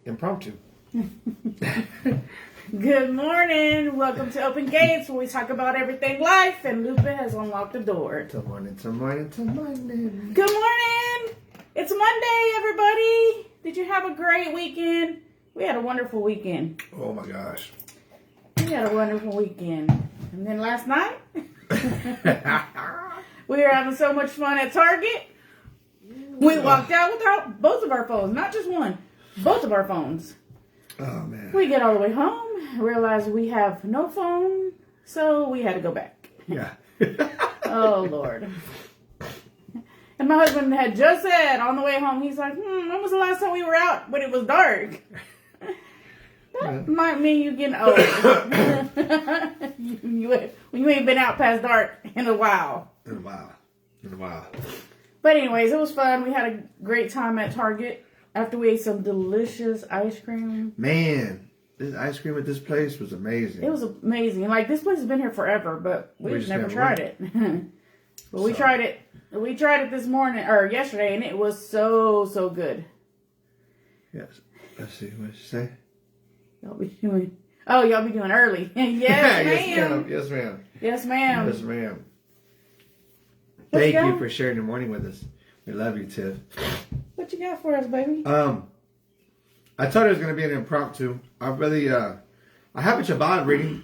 impromptu. Good morning. Welcome to Open Gates, where we talk about everything life, and Lupa has unlocked the door. Good morning, good morning, good morning. Good morning. It's Monday, everybody. Did you have a great weekend? We had a wonderful weekend. Oh my gosh. We had a wonderful weekend. And then last night, we were having so much fun at Target. We walked out without both of our phones, not just one, both of our phones. Oh man. We get all the way home, realize we have no phone, so we had to go back. Yeah. Oh, Lord. And my husband had just said on the way home, he's like, when was the last time we were out when it was dark? That might mean you getting old. you ain't been out past dark in a while. In a while. But anyways, it was fun. We had a great time at Target after we ate some delicious ice cream. Man, this ice cream at this place was amazing. It was amazing. Like, this place has been here forever, but we just never tried it. But we tried it. We tried it this morning, or yesterday, and it was so good. Yes. Let's see what you say. Y'all be doing early. Yes, ma'am. Yes, ma'am. Yes, ma'am. Yes, ma'am. What Thank you you got? for sharing your morning with us. We love you, Tiff. What you got for us, baby? I thought it was going to be an impromptu. I have a Chabad reading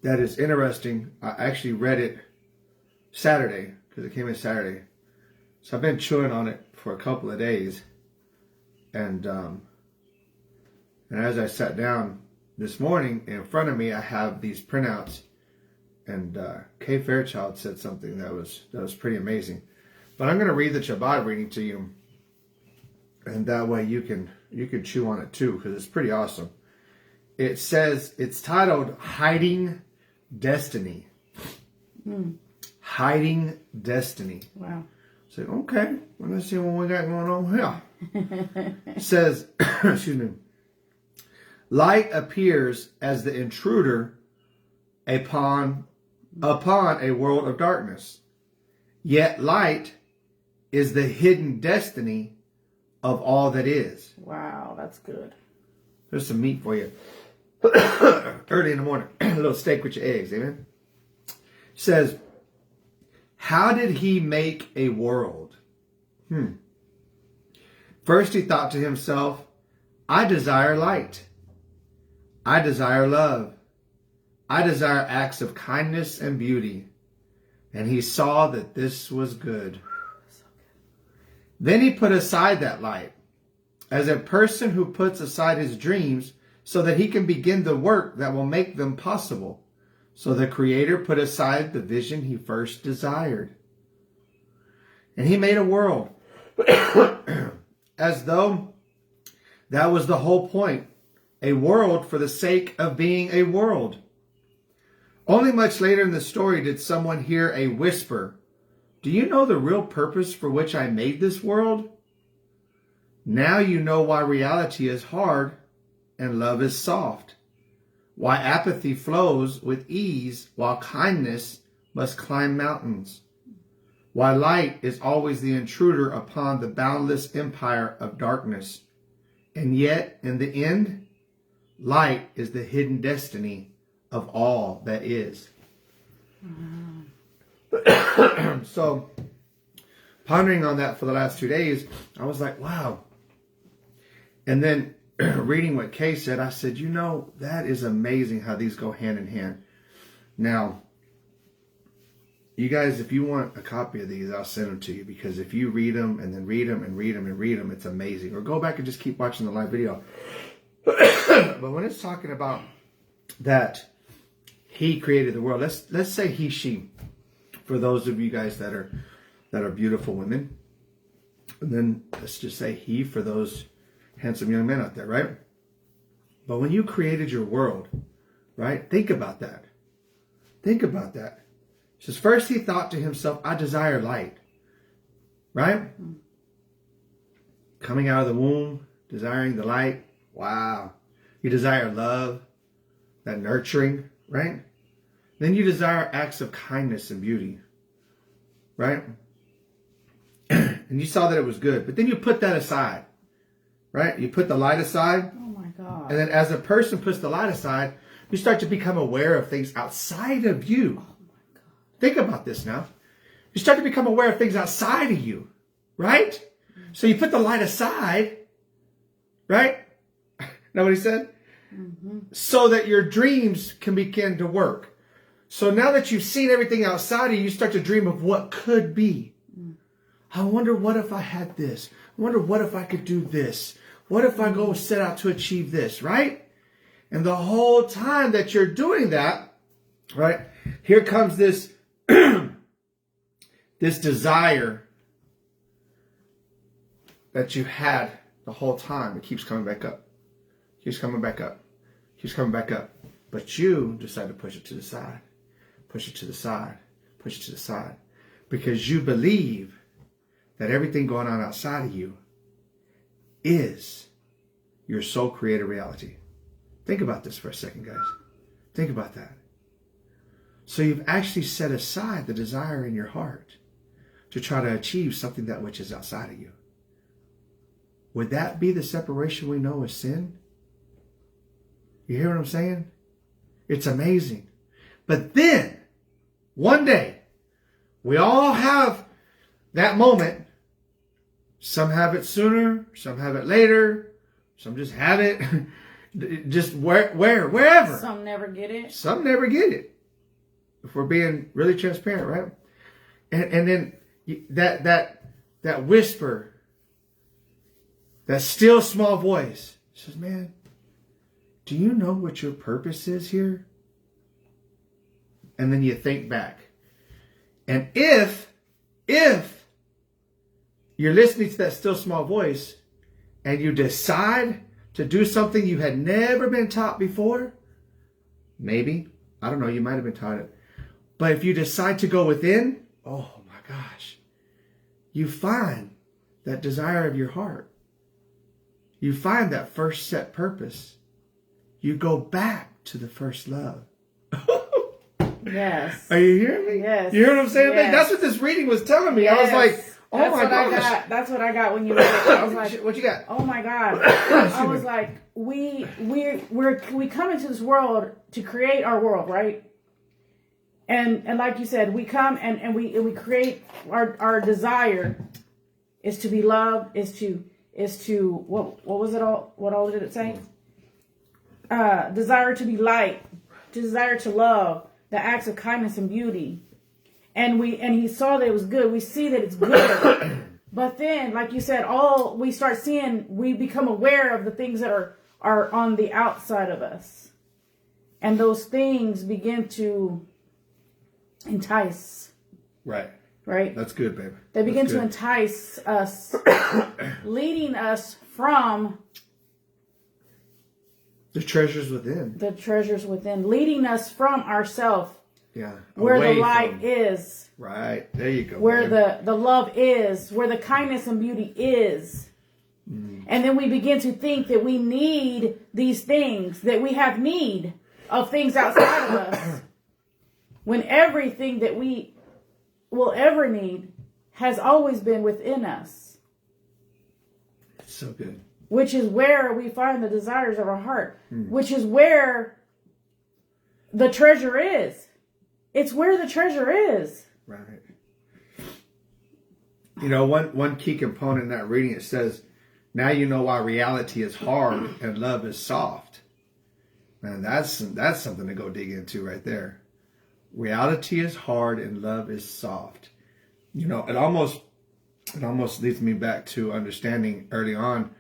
that is interesting. I actually read it Saturday because it came in Saturday. So I've been chewing on it for a couple of days. And as I sat down this morning, in front of me, I have these printouts. And Kay Fairchild said something that was pretty amazing. But I'm going to read the Chabad reading to you. And that way you can chew on it too, because it's pretty awesome. It says, it's titled Hiding Destiny. Hiding Destiny. Wow. So, okay, well, let's see what we got going on here. It says, excuse me, light appears as the intruder upon a world of darkness. Yet light is the hidden destiny of all that is. Wow, that's good. There's some meat for you. Early in the morning. A little steak with your eggs, amen? Says, how did he make a world? First he thought to himself, I desire light. I desire love. I desire acts of kindness and beauty. And he saw that this was good. Then he put aside that light, as a person who puts aside his dreams so that he can begin the work that will make them possible. So the Creator put aside the vision he first desired. And he made a world as though that was the whole point. A world for the sake of being a world. Only much later in the story did someone hear a whisper. Do you know the real purpose for which I made this world? Now you know why reality is hard and love is soft. Why apathy flows with ease while kindness must climb mountains. Why light is always the intruder upon the boundless empire of darkness. And yet, in the end, light is the hidden destiny of all that is. So, pondering on that for the last 2 days, I was like, wow. And then reading what Kay said, I said, that is amazing how these go hand in hand. Now, you guys, if you want a copy of these, I'll send them to you, because if you read them and then read them and read them and read them, it's amazing. Or go back and just keep watching the live video. But when it's talking about that he created the world, let's say he, she, for those of you guys that are beautiful women. And then let's just say he for those handsome young men out there, right? But when you created your world, right? Think about that. Think about that. It says, first he thought to himself, I desire light. Right? Coming out of the womb, desiring the light. Wow. You desire love, that nurturing, right? Then you desire acts of kindness and beauty, right? And you saw that it was good, but then you put that aside. right? You put the light aside. Oh my God. And then as a person puts the light aside, you start to become aware of things outside of you. Oh my God. Think about this now. You start to become aware of things outside of you, right? Mm-hmm. So you put the light aside, right? Know what he said? Mm-hmm. So that your dreams can begin to work. So now that you've seen everything outside of you, you start to dream of what could be. Mm. I wonder what if I had this? I wonder what if I could do this? What if I go set out to achieve this, right? And the whole time that you're doing that, right, here comes this, this desire that you had the whole time. It keeps coming back up. Keeps coming back up. Keeps coming back up. But you decide to push it to the side. Push it to the side. Push it to the side. Because you believe that everything going on outside of you is your soul created reality. Think about this for a second, guys. Think about that. So you've actually set aside the desire in your heart to try to achieve something that which is outside of you. Would that be the separation we know as sin? You hear what I'm saying? It's amazing. But then, one day, we all have that moment. Some have it sooner, some have it later, some just have it just wherever. Some never get it. Some never get it. If we're being really transparent, right? And then that whisper, that still small voice says, man, do you know what your purpose is here? And then you think back. And if you're listening to that still small voice and you decide to do something you had never been taught before, maybe, I don't know, you might have been taught it. But if you decide to go within, oh my gosh, you find that desire of your heart. You find that first set purpose. You go back to the first love. Yes. Are you hearing me? Yes. You hear what I'm saying? Yes. That's what this reading was telling me. Yes. I was like, oh that's my gosh. That's what I got when you read it. I was like, what you got? oh my God. I was like, we come into this world to create our world, right? And like you said, we come and we create our desire is to be loved, is to what was it all? What all did it say? Desire to be light, desire to love, the acts of kindness and beauty. And he saw that it was good. We see that it's good. But then, like you said, we start seeing, we become aware of the things that are on the outside of us. And those things begin to entice. Right. Right? That's good, baby. They begin to entice us, leading us from the treasures within. The treasures within, leading us from ourselves. Yeah. Where the light is. Right. There you go. Where the love is, where the kindness and beauty is. Mm. And then we begin to think that we need these things, that we have need of things outside of us. When everything that we will ever need has always been within us. So good. Which is where we find the desires of our heart. Which is where the treasure is. It's where the treasure is. Right. You know, one key component in that reading, it says, now you know why reality is hard and love is soft. Man, that's something to go dig into right there. Reality is hard and love is soft. You know, it almost leads me back to understanding early on,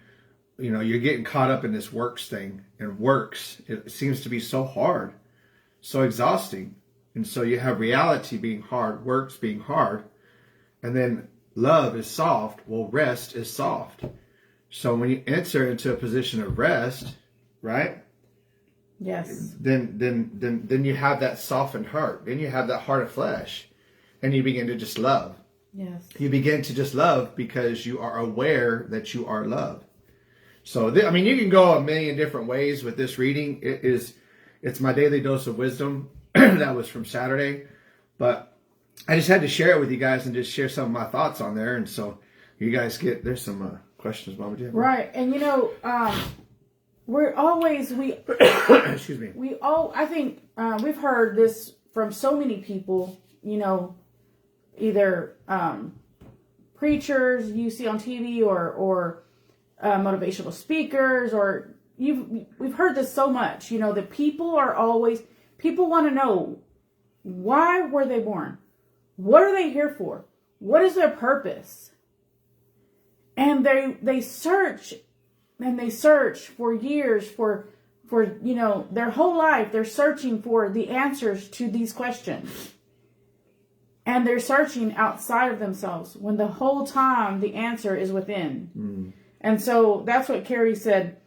you know, you're getting caught up in this works thing, and works, it seems to be so hard, so exhausting. And so you have reality being hard, works being hard, and then love is soft. Well, rest is soft. So when you enter into a position of rest, right? Yes. Then you have that softened heart. Then you have that heart of flesh, and you begin to just love. Yes. You begin to just love because you are aware that you are loved. So I mean, you can go a million different ways with this reading. It's my daily dose of wisdom. That was from Saturday, but I just had to share it with you guys and just share some of my thoughts on there. And so you guys there's some questions, Mama? Do you have Right. And we're always, excuse me. I think we've heard this from so many people, either preachers you see on TV or motivational speakers, or we've heard this so much, that people want to know, why were they born? What are they here for? What is their purpose? And they search for years, for their whole life. They're searching for the answers to these questions. And they're searching outside of themselves when the whole time the answer is within. Mm. And so that's what Carrie said.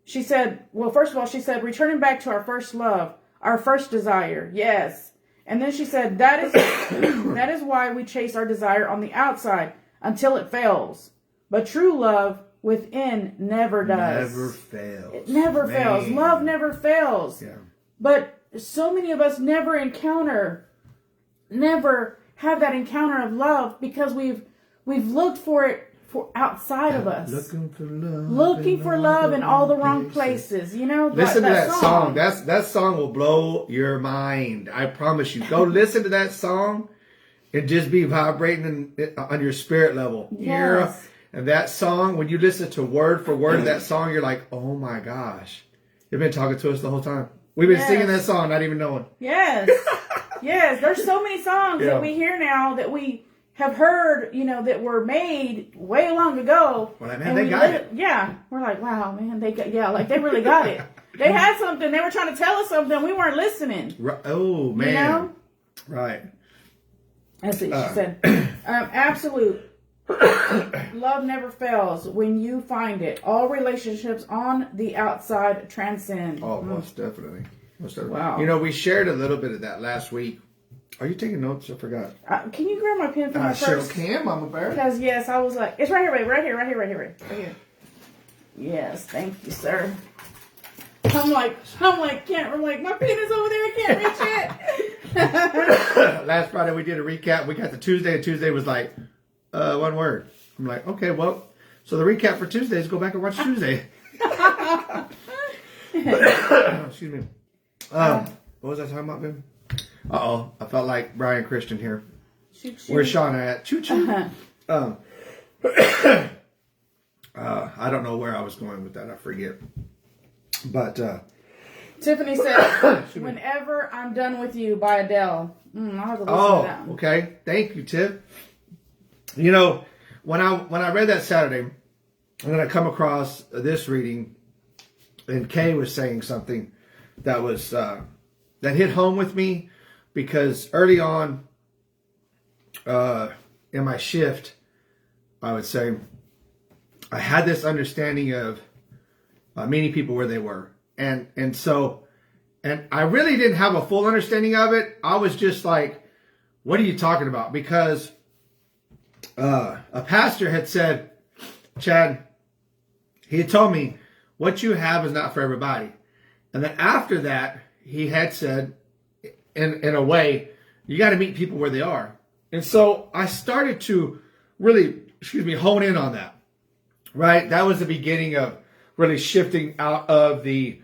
She said, well, first of all, she said, returning back to our first love, our first desire. Yes. And then she said, that is why we chase our desire on the outside until it fails. But true love within never does. Never fails. It never fails. Love never fails. Yeah. But so many of us never have that encounter of love because we've looked for it outside of us. Looking for love in all the wrong places. Listen to that song. That song will blow your mind. I promise you. Go listen to that song and just be vibrating on your spirit level. Yes. And that song, when you listen to word for word of that song, you're like, oh my gosh. You've been talking to us the whole time. We've been singing that song, not even knowing. Yes. Yes. There's so many songs that we hear now that we have heard, that were made way long ago. Well, man, they got it. Yeah. We're like, wow, man, they really got it. They had something. They were trying to tell us something. We weren't listening. Oh, man. Right. That's what she said. Absolute. Love never fails when you find it. All relationships on the outside transcend. Oh, most definitely. Wow. We shared a little bit of that last week. Are you taking notes? I forgot. Can you grab my pen from my purse? I sure can, Mama Bear. Because, yes, I was like, it's right here, baby. Right here. Yes, thank you, sir. I'm like, my pen is over there. I can't reach it. Last Friday we did a recap. We got to Tuesday, and Tuesday was like, one word. I'm like, okay, well, so the recap for Tuesday is go back and watch Tuesday. Excuse me. What was I talking about, babe? Uh-oh. I felt like Brian Christian here. Choo-choo. Where's Shauna at? Choo-choo. I don't know where I was going with that. I forget. But Tiffany said, "Whenever I'm Done with You" by Adele. I'll have to listen to that one. Okay. Thank you, Tiff. When I read that Saturday, and then I come across this reading, and Kay was saying something that was that hit home with me, because early on in my shift, I would say, I had this understanding of meeting people where they were. And I really didn't have a full understanding of it. I was just like, what are you talking about? Because a pastor had said, Chad, he had told me, what you have is not for everybody. And then after that, he had said, in a way, you got to meet people where they are. And so I started to really, hone in on that. Right? That was the beginning of really shifting out of the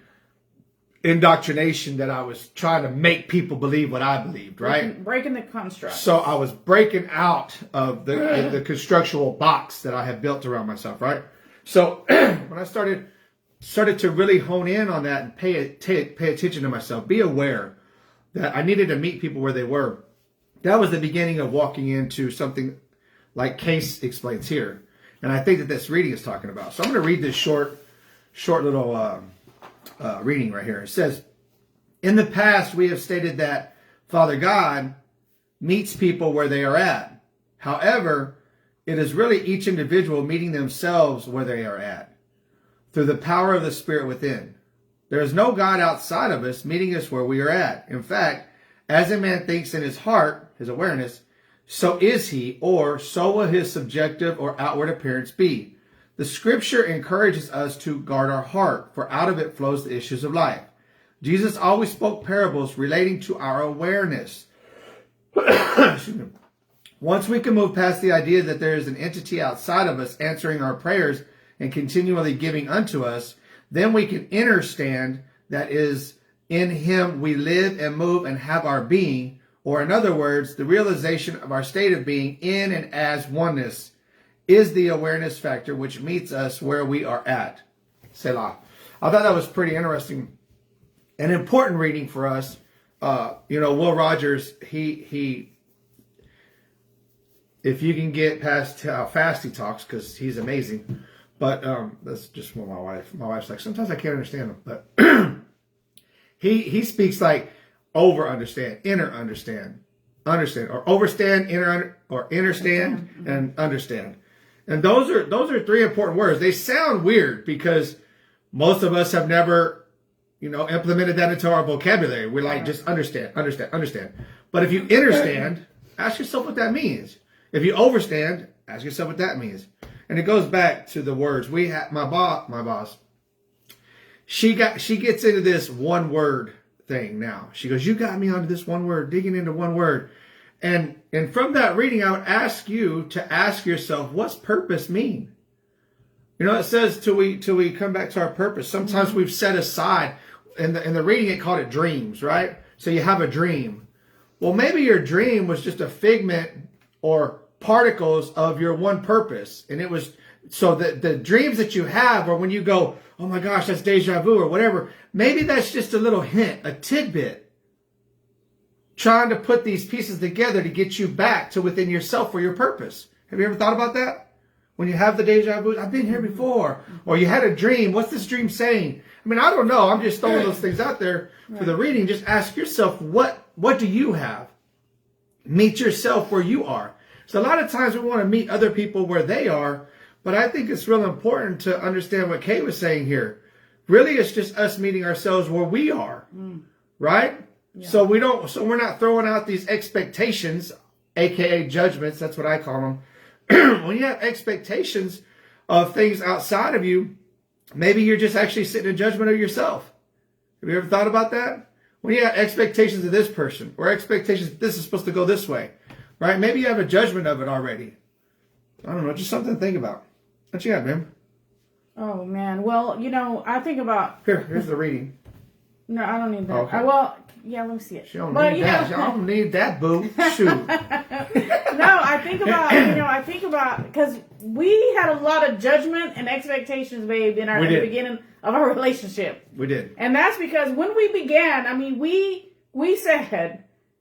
indoctrination that I was trying to make people believe what I believed, right? Breaking the construct. So I was breaking out of the constructual box that I had built around myself, right? So when I started to really hone in on that and pay attention to myself, be aware that I needed to meet people where they were, that was the beginning of walking into something like Case explains here. And I think that this reading is talking about. So I'm going to read this short little reading right here. It says, in the past, we have stated that Father God meets people where they are at. However, it is really each individual meeting themselves where they are at, through the power of the Spirit within. There is no God outside of us meeting us where we are at. In fact, as a man thinks in his heart, his awareness, so is he, or so will his subjective or outward appearance be. The scripture encourages us to guard our heart, for out of it flows the issues of life. Jesus always spoke parables relating to our awareness. Once we can move past the idea that there is an entity outside of us answering our prayers and continually giving unto us, then we can understand that is in him we live and move and have our being, or in other words, the realization of our state of being in and as oneness is the awareness factor which meets us where we are at. Selah. I thought that was pretty interesting. An important reading for us. Will Rogers, he if you can get past how fast he talks, because he's amazing. But that's just what my wife's like, sometimes I can't understand him. But he speaks like over understand, inner understand, or overstand, inner or understand and understand. And those are three important words. They sound weird because most of us have never, implemented that into our vocabulary. We're like, just understand. But if you understand, ask yourself what that means. If you overstand, ask yourself what that means. And it goes back to the words. We have my boss. She gets into this one word thing now. She goes, you got me onto this one word, digging into one word. And from that reading, I would ask you to ask yourself, what's purpose mean? It says till we come back to our purpose. Sometimes we've set aside, in the reading it called it dreams, right? So you have a dream. Well, maybe your dream was just a figment or particles of your one purpose. And it was, so the dreams that you have, or when you go, oh my gosh, that's deja vu or whatever, maybe that's just a little hint, a tidbit, trying to put these pieces together to get you back to within yourself for your purpose. Have you ever thought about that? When you have the deja vu, I've been here before. Or you had a dream. What's this dream saying? I mean, I don't know. I'm just throwing those things out there for the reading. Just ask yourself, what do you have? Meet yourself where you are. So a lot of times we want to meet other people where they are, but I think it's real important to understand what Kay was saying here. Really, it's just us meeting ourselves where we are, right? Yeah. So we're not throwing out these expectations, aka judgments. That's what I call them. When you have expectations of things outside of you, maybe you're just actually sitting in judgment of yourself. Have you ever thought about that? When you have expectations of this person, or expectations this is supposed to go this way, right? Maybe you have a judgment of it already. I don't know, just something to think about. What you got, man? Oh, man. Well, I think about... Here's the reading. No, I don't need that. Oh, okay. Yeah, let me see it. She don't need that. I don't need that, boo. Shoot. No, I think about, because we had a lot of judgment and expectations, babe, in the beginning of our relationship. We did. And that's because when we began,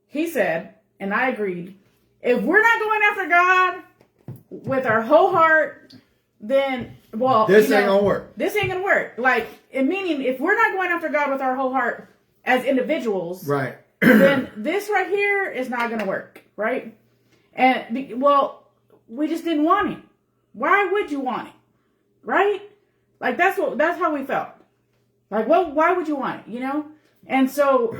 he said, and I agreed, if we're not going after God with our whole heart, then, this ain't gonna work. This ain't gonna work. Like, meaning, if we're not going after God with our whole heart as individuals, right, then this right here is not gonna work, right? And we just didn't want it. Why would you want it, right? Like that's how we felt. Like, why would you want it, And so,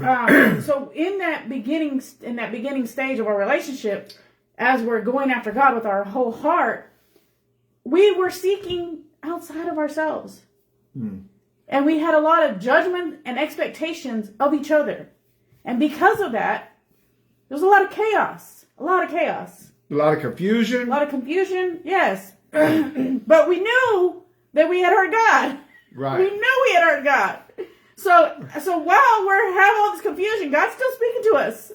so in that beginning stage of our relationship, as we're going after God with our whole heart, we were seeking outside of ourselves. And we had a lot of judgment and expectations of each other. And because of that, there was a lot of chaos. A lot of confusion, yes. But we knew that we had heard God. Right. We knew we had heard God. So while we're having all this confusion, God's still speaking to us.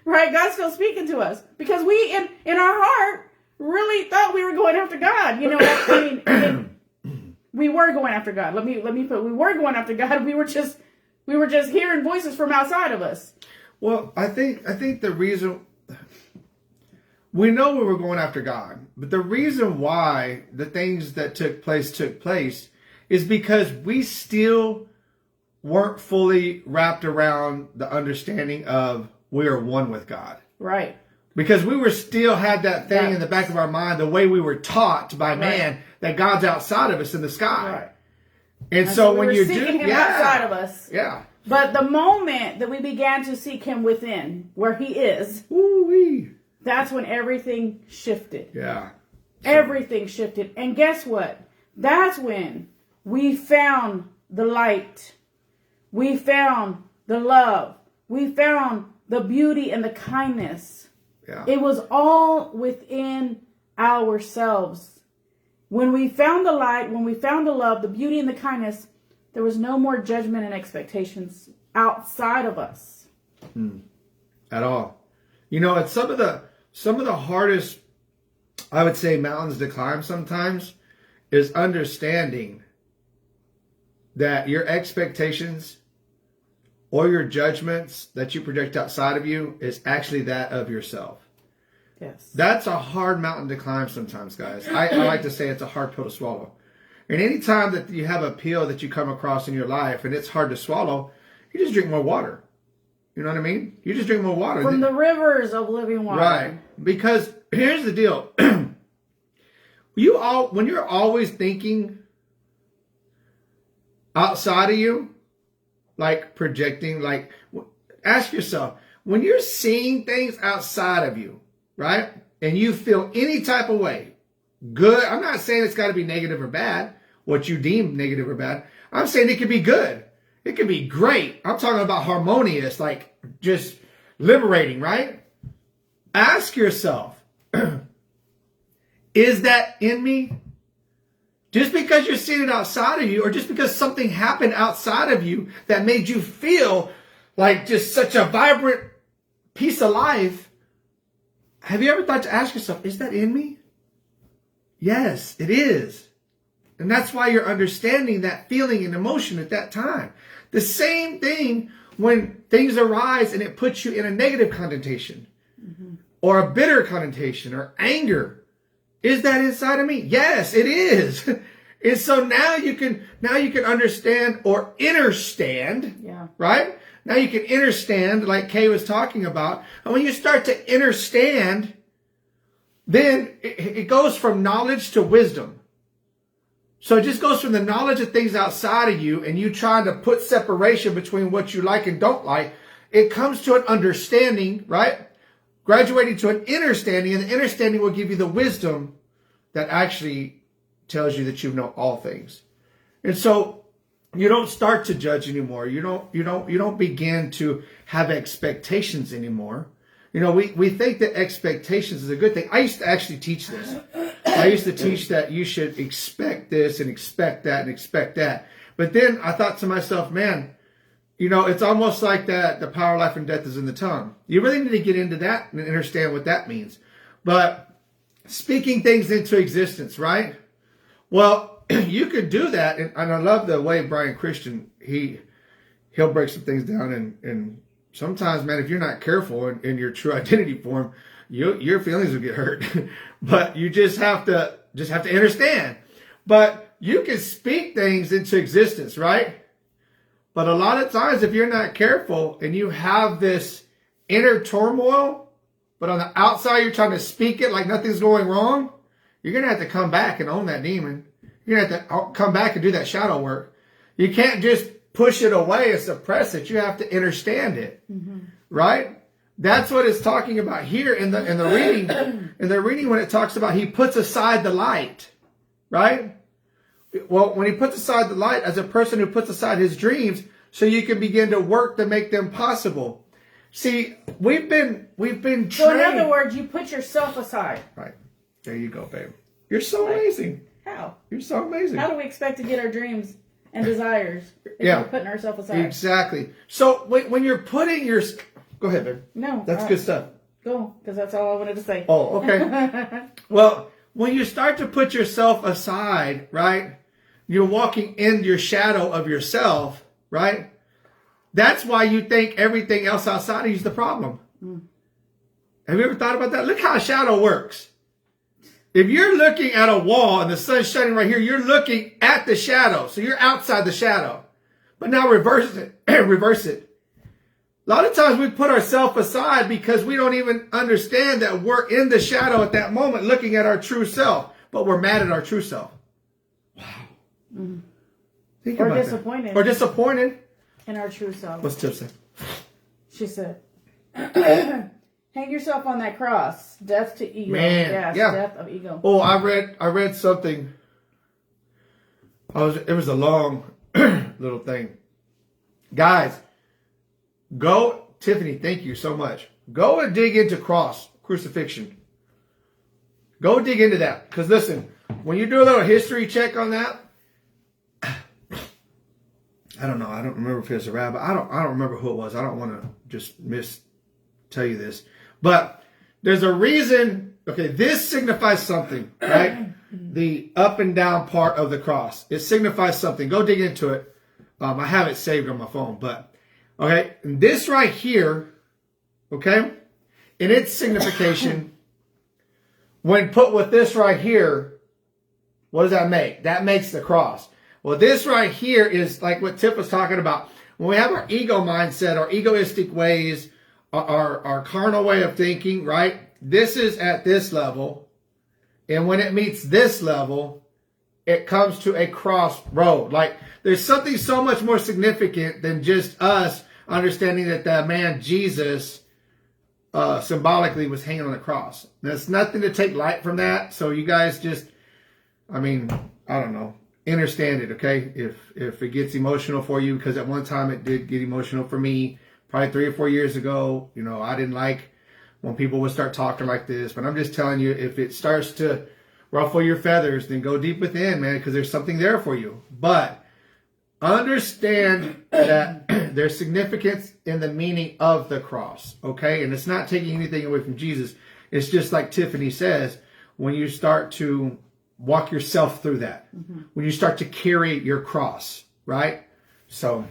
Right? God's still speaking to us. Because we, in our heart, really thought we were going after God. We were going after God. Let me put, we were going after God. We were just hearing voices from outside of us. Well, I think the reason, we know we were going after God, but the reason why the things that took place is because we still weren't fully wrapped around the understanding of we are one with God. Right. Because we were still had that thing in the back of our mind, the way we were taught by man that God's outside of us in the sky. Right. And so when you seeking him outside of us. Yeah. But the moment that we began to seek him within, where he is, that's when everything shifted. Yeah. Everything shifted. And guess what? That's when we found the light. We found the love. We found the beauty and the kindness Yeah. It was all within ourselves. When we found the light, when we found the love, the beauty and the kindness, there was no more judgment and expectations outside of us. At all. You know, it's some of the hardest, I would say, mountains to climb sometimes is understanding that your expectations or your judgments that you project outside of you is actually that of yourself. Yes. That's a hard mountain to climb sometimes, guys. I like to say it's a hard pill to swallow. And any time that you have a pill that you come across in your life and it's hard to swallow, you just drink more water. You know what I mean? You just drink more water. From the rivers of living water. Right. Because here's the deal. When you're always thinking outside of you, like projecting, like ask yourself, when you're seeing things outside of you, right? And you feel any type of way, good. I'm not saying it's got to be negative or bad, what you deem negative or bad. I'm saying it could be good. It could be great. I'm talking about harmonious, like just liberating, right? Ask yourself, is that in me? Just because you're seeing it outside of you, or just because something happened outside of you that made you feel like just such a vibrant piece of life, have you ever thought to ask yourself, is that in me? Yes, it is. And that's why you're understanding that feeling and emotion at that time. The same thing when things arise and it puts you in a negative connotation or a bitter connotation or anger. Is that inside of me? Yes, it is. And so now you can understand or understand, right? Now you can understand, like Kay was talking about. And when you start to understand, then it goes from knowledge to wisdom. So it just goes from the knowledge of things outside of you and you trying to put separation between what you like and don't like. It comes to an understanding, right? Graduating to an understanding, and the understanding will give you the wisdom that actually tells you that you know all things. And so you don't start to judge anymore. You don't begin to have expectations anymore. You know, we think that expectations is a good thing. I used to actually teach this. I used to teach that you should expect this and expect that and expect that. But then I thought to myself, man, you know, it's almost like that the power of life and death is in the tongue. You really need to get into that and understand what that means. But speaking things into existence, right? Well, you could do that. And I love the way Brian Christian, he'll break some things down. And sometimes, man, if you're not careful in your true identity form, your feelings will get hurt. But you just have to understand. But you can speak things into existence, right? But a lot of times, if you're not careful and you have this inner turmoil, but on the outside you're trying to speak it like nothing's going wrong, you're going to have to come back and own that demon. You're going to have to come back and do that shadow work. You can't just push it away and suppress it. You have to understand it, right? That's what it's talking about here in the reading. In the reading, when it talks about he puts aside the light, right? Well, when he puts aside the light, as a person who puts aside his dreams, so you can begin to work to make them possible. See, we've been trained. So in other words, you put yourself aside. Right. There you go, babe. You're so amazing. How? You're so amazing. How do we expect to get our dreams and desires if we're putting ourselves aside? Exactly. So when you're putting your... Go ahead, babe. No. That's good stuff. Go, because that's all I wanted to say. Oh, okay. Well, when you start to put yourself aside, right? You're walking in your shadow of yourself, right? That's why you think everything else outside of you is the problem. Have you ever thought about that? Look how a shadow works. If you're looking at a wall and the sun's shining right here, you're looking at the shadow. So you're outside the shadow. But now reverse it. Reverse it. A lot of times we put ourselves aside because we don't even understand that we're in the shadow at that moment looking at our true self. But we're mad at our true self. Wow. Think or about disappointed. That. Or disappointed. In our true self. What's Tiff say? She said, hang yourself on that cross. Death to ego. Man, yes, yeah. Death of ego. Oh, I read something. It was a long little thing. Guys, go, Tiffany, thank you so much. Go and dig into crucifixion. Go dig into that. Because listen, when you do a little history check on that, I don't know. I don't remember if it was a rabbi. I don't remember who it was. I don't want to just tell you this. But there's a reason. Okay, this signifies something, right? The up and down part of the cross. It signifies something. Go dig into it. I have it saved on my phone. But, okay, this right here, okay, in its signification, when put with this right here, what does that make? That makes the cross. Well, this right here is like what Tiff was talking about. When we have our ego mindset, our egoistic ways, our carnal way of thinking, right? This is at this level. And when it meets this level, it comes to a crossroad. Like, there's something so much more significant than just us understanding that the man Jesus symbolically was hanging on the cross. There's nothing to take light from that. So you guys just, I don't know. Understand it, okay? If it gets emotional for you, because at one time it did get emotional for me, probably 3 or 4 years ago. You know, I didn't like when people would start talking like this. But I'm just telling you, if it starts to ruffle your feathers, then go deep within, man, because there's something there for you. But understand that there's significance in the meaning of the cross, okay? And it's not taking anything away from Jesus. It's just like Tiffany says, when you start to walk yourself through that, when you start to carry your cross, right? So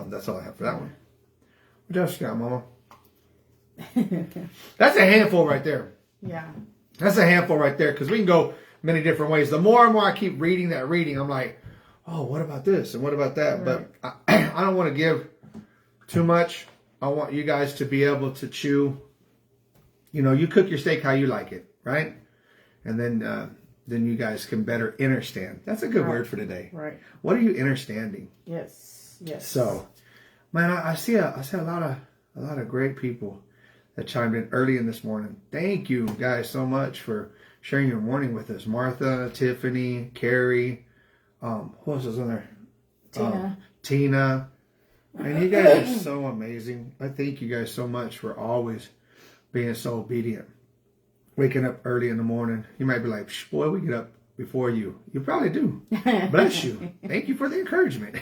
that's all I have for that one. What else you got, Mama? That's a handful right there. Yeah. That's a handful right there, because we can go many different ways. The more and more I keep reading that reading, I'm like, oh, what about this and what about that? Right. But I don't want to give too much. I want you guys to be able to chew. You know, you cook your steak how you like it, right? And then you guys can better understand. That's a good word for today. Right. What are you understanding? Yes. Yes. So, man, I see a lot of great people that chimed in early in this morning. Thank you guys so much for sharing your morning with us. Martha, Tiffany, Carrie, who else is on there? Tina. And you guys are so amazing. I thank you guys so much for always being so obedient. Waking up early in the morning. You might be like, boy, we get up before you. You probably do. Bless you. Thank you for the encouragement.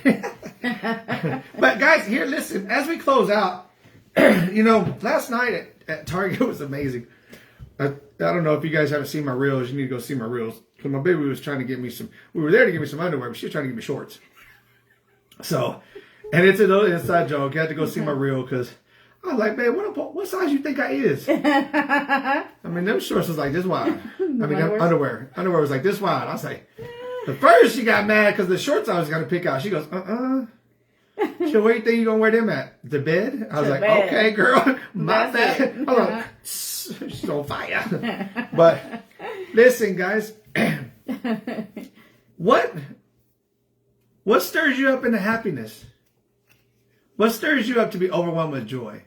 But guys, here, listen, as we close out, you know, last night at Target was amazing. I don't know if you guys haven't seen my reels. You need to go see my reels. Because my baby was trying to get me we were there to give me some underwear, but she was trying to give me shorts. So, and it's an inside joke. You had to go see my reel because I was like, babe, what size you think I is? I mean, them shorts was like this wide. I mean, underwear. Underwear was like this wide. I was like, at first she got mad because the shorts I was going to pick out. She goes, She said, where do you think you're going to wear them at? The bed? I was like, bed. Okay, girl. My bad. I was like, she's on fire. But listen, guys. What stirs you up into happiness? What stirs you up to be overwhelmed with joy?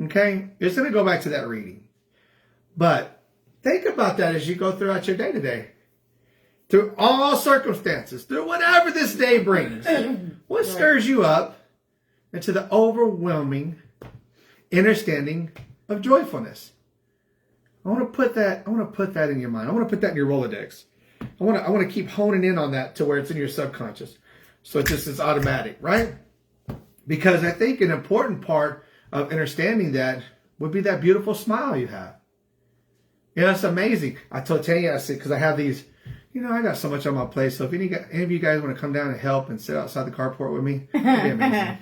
Okay? It's going to go back to that reading. But think about that as you go throughout your day today. Through all circumstances, through whatever this day brings. What stirs you up into the overwhelming understanding of joyfulness? I want to put that in your mind. I want to put that in your Rolodex. I want to keep honing in on that to where it's in your subconscious. So it's just automatic, right? Because I think an important part of understanding that would be that beautiful smile you have. You know, it's amazing. I told Tanya, I said, because I have these, you know, I got so much on my plate. So if any of you guys want to come down and help and sit outside the carport with me, that'd be amazing.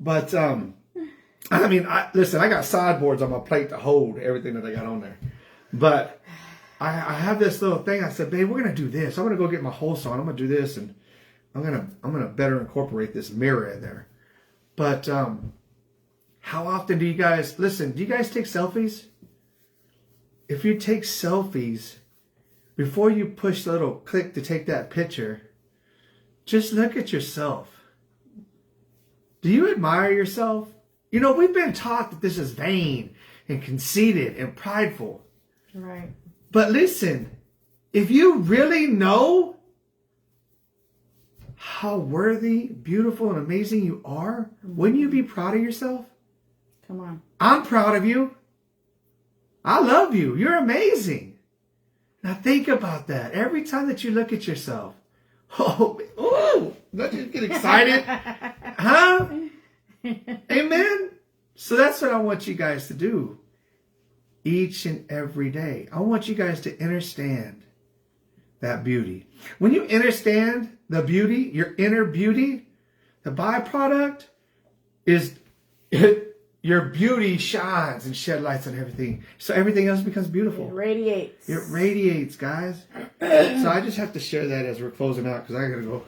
But, I mean, listen, I got sideboards on my plate to hold everything that I got on there. But I have this little thing. I said, babe, we're going to do this. I'm going to go get my holster on. I'm going to do this. And I'm going to better incorporate this mirror in there. But how often do you guys, listen, do you guys take selfies? If you take selfies, before you push the little click to take that picture, just look at yourself. Do you admire yourself? You know, we've been taught that this is vain and conceited and prideful. Right. But listen, if you really know how worthy, beautiful, and amazing you are, wouldn't you be proud of yourself? Come on. I'm proud of you. I love you. You're amazing. Now think about that. Every time that you look at yourself, oh, don't you get excited? Huh? Amen? So that's what I want you guys to do each and every day. I want you guys to understand that beauty. When you understand the beauty, your inner beauty, the byproduct is your beauty shines and shed lights on everything. So everything else becomes beautiful. It radiates. It radiates, guys. So I just have to share that as we're closing out because I got to go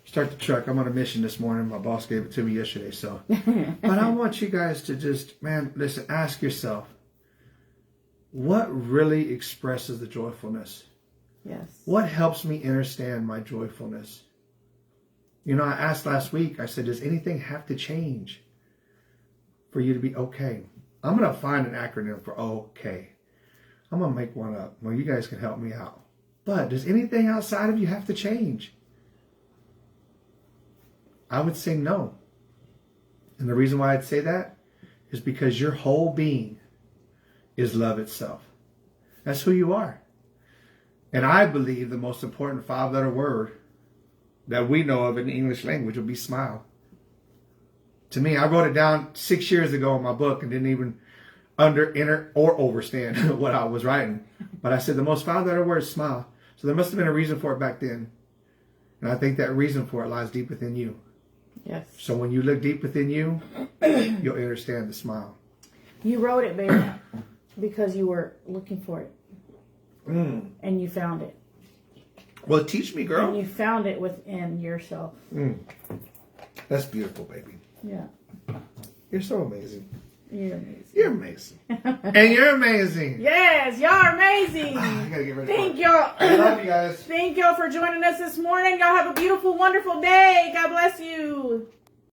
start the truck. I'm on a mission this morning. My boss gave it to me yesterday. So, but I want you guys to just, man, listen, ask yourself, what really expresses the joyfulness? Yes. What helps me understand my joyfulness? You know, I asked last week, I said, does anything have to change for you to be okay? I'm going to find an acronym for okay. I'm going to make one up. Well, you guys can help me out. But does anything outside of you have to change? I would say no. And the reason why I'd say that is because your whole being is love itself. That's who you are. And I believe the most important 5-letter word that we know of in the English language would be smile. To me, I wrote it down 6 years ago in my book and didn't even enter or overstand what I was writing. But I said the most 5-letter word is smile. So there must have been a reason for it back then. And I think that reason for it lies deep within you. Yes. So when you look deep within you, you'll understand the smile. You wrote it, baby, because you were looking for it. And you found it. Well, teach me, girl. And you found it within yourself. That's beautiful, baby. Yeah. You're so amazing. You're amazing. You're amazing. And you're amazing. Yes, y'all are amazing. I gotta get ready. Thank y'all. I love you guys. Thank y'all for joining us this morning. Y'all have a beautiful, wonderful day. God bless you.